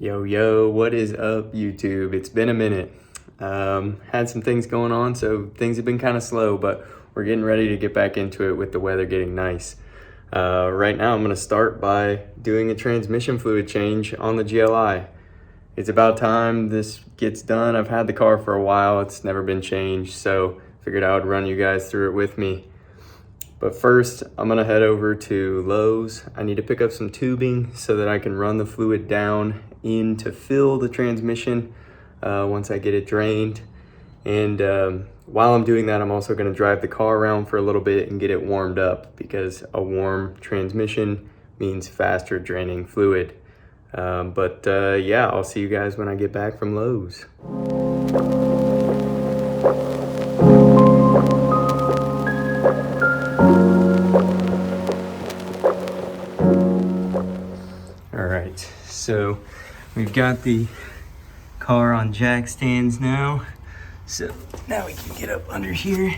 Yo, what is up, YouTube? It's been a minute. Had some things going on, so things have been kind of slow, but we're getting ready to get back into it with the weather getting nice. Right now, I'm going to start by doing a transmission fluid change on the GLI. It's about time this gets done. I've had the car for a while. It's never been changed, so figured I would run you guys through it with me. But first, I'm gonna head over to Lowe's. I need to pick up some tubing so that I can run the fluid down in to fill the transmission once I get it drained. And while I'm doing that, I'm also gonna drive the car around for a little bit and get it warmed up, because a warm transmission means faster draining fluid. Yeah, I'll see you guys when I get back from Lowe's. So we've got the car on jack stands now. So now we can get up under here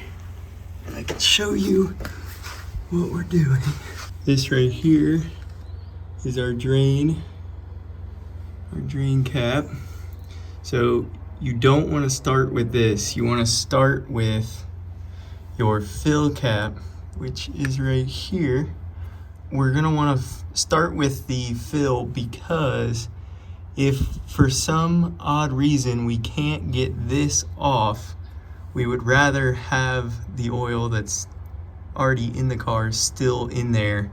and I can show you what we're doing. This right here is our drain cap. So you don't want to start with this. You want to start with your fill cap, which is right here. We're gonna want to start with the fill, because if for some odd reason we can't get this off, we would rather have the oil that's already in the car still in there,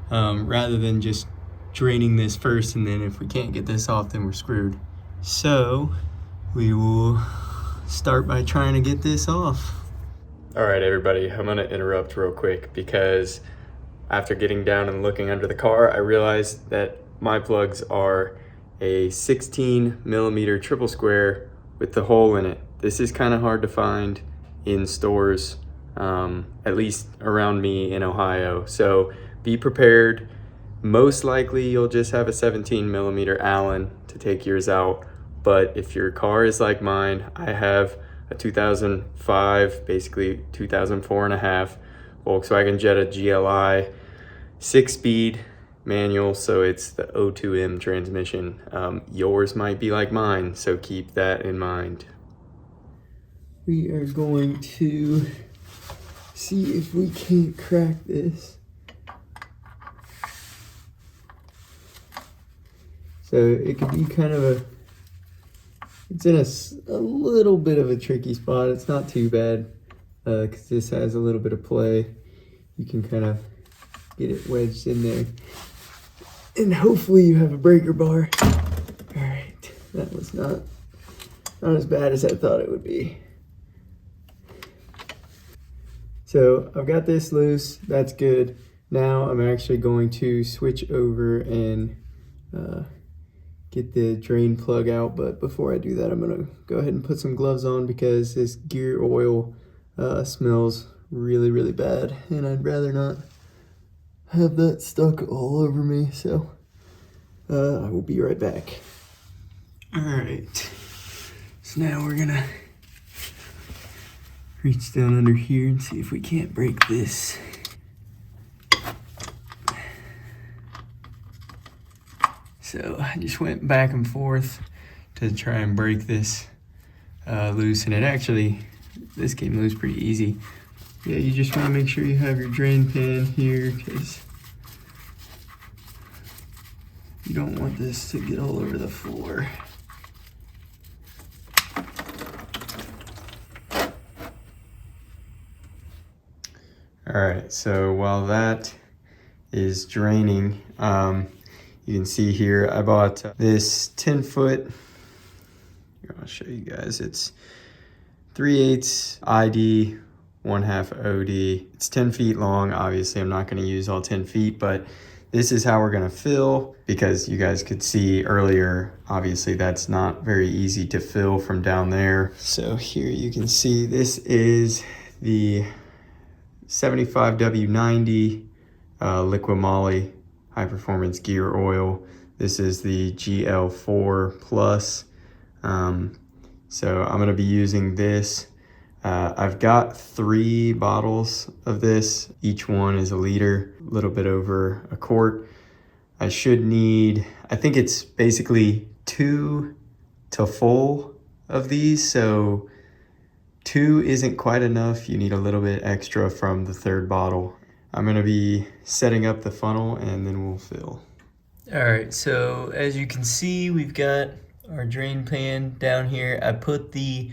rather than just draining this first, and then if we can't get this off, then we're screwed. So we will start by trying to get this off. All right, everybody, I'm gonna interrupt real quick, because after getting down and looking under the car, I realized that my plugs are a 16mm triple square with the hole in it. This is kind of hard to find in stores, at least around me in Ohio. So be prepared. Most likely you'll just have a 17mm Allen to take yours out. But if your car is like mine, I have a 2005, basically 2004 and a half Volkswagen Jetta GLI 6-speed manual, so it's the O2M transmission. Yours might be like mine, so keep that in mind. We are going to see if we can't crack this. So it could be kind of it's in a little bit of a tricky spot. It's not too bad, because this has a little bit of play. You can kind of get it wedged in there. And hopefully you have a breaker bar. All right, that was not as bad as I thought it would be. So I've got this loose, that's good. Now I'm actually going to switch over and get the drain plug out. But before I do that, I'm gonna go ahead and put some gloves on, because this gear oil smells really, really bad, and I'd rather not have that stuck all over me. So I will be right back. All right, so now we're gonna reach down under here and see if we can't break this. So I just went back and forth to try and break this loose, and this came loose pretty easy. Yeah, you just want to make sure you have your drain pan here, because you don't want this to get all over the floor. All right, so while that is draining, you can see here I bought this 10-foot, I'll show you guys, it's 3/8 ID, 1/2 OD. It's 10 feet long. Obviously, I'm not going to use all 10 feet, but this is how we're going to fill, because you guys could see earlier, obviously that's not very easy to fill from down there. So here you can see this is the 75W90 Liqui Moly high performance gear oil. This is the GL4 Plus. So I'm going to be using this. I've got 3 bottles of this. Each one is a liter, a little bit over a quart. I should need, I think it's basically 2 to full of these, so 2 isn't quite enough. You need a little bit extra from the 3rd bottle. I'm gonna be setting up the funnel and then we'll fill. All right, so as you can see, we've got our drain pan down here. I put the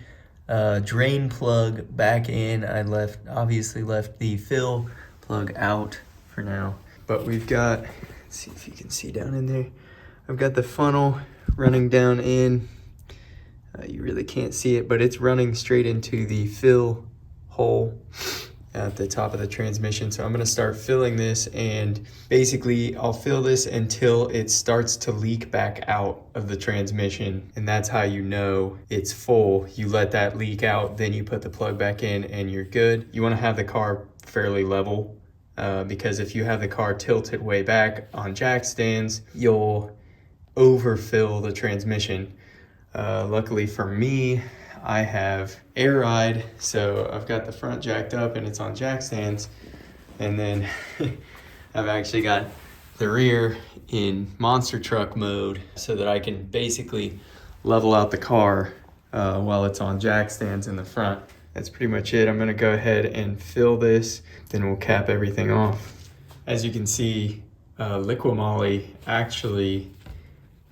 drain plug back in. I obviously left the fill plug out for now. But we've got, let's see if you can see down in there. I've got the funnel running down in. You really can't see it, but it's running straight into the fill hole at the top of the transmission. So I'm gonna start filling this, and basically I'll fill this until it starts to leak back out of the transmission. And that's how you know it's full. You let that leak out, then you put the plug back in and you're good. You wanna have the car fairly level because if you have the car tilted way back on jack stands, you'll overfill the transmission. Luckily for me, I have air ride, so I've got the front jacked up and it's on jack stands, and then I've actually got the rear in monster truck mode so that I can basically level out the car while it's on jack stands in the front. That's pretty much it. I'm gonna go ahead and fill this, then we'll cap everything off. As you can see, Liqui Moly actually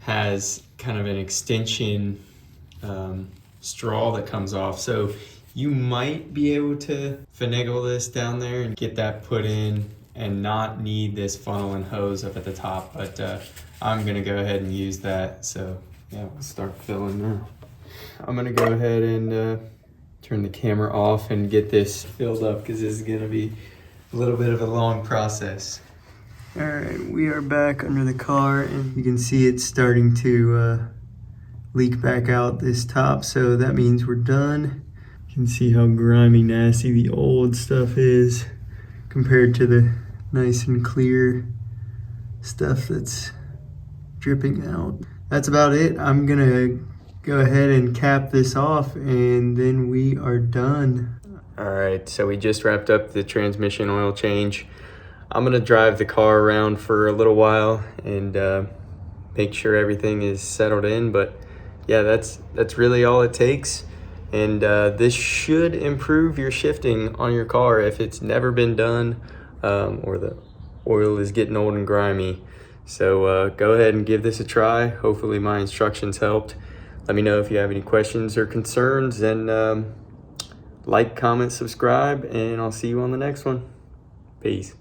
has kind of an extension straw that comes off, so you might be able to finagle this down there and get that put in and not need this funnel and hose up at the top, but I'm gonna go ahead and use that. So yeah, we'll start filling now. I'm gonna go ahead and turn the camera off and get this filled up because this is gonna be a little bit of a long process. All right, we are back under the car and you can see it's starting to leak back out this top, so that means we're done. You can see how grimy, nasty the old stuff is compared to the nice and clear stuff that's dripping out. That's about it. I'm gonna go ahead and cap this off and then we are done. All right, so we just wrapped up the transmission oil change. I'm gonna drive the car around for a little while and make sure everything is settled in, but yeah, that's really all it takes. And this should improve your shifting on your car if it's never been done or the oil is getting old and grimy. So go ahead and give this a try. Hopefully my instructions helped. Let me know if you have any questions or concerns, and like, comment, subscribe, and I'll see you on the next one. Peace.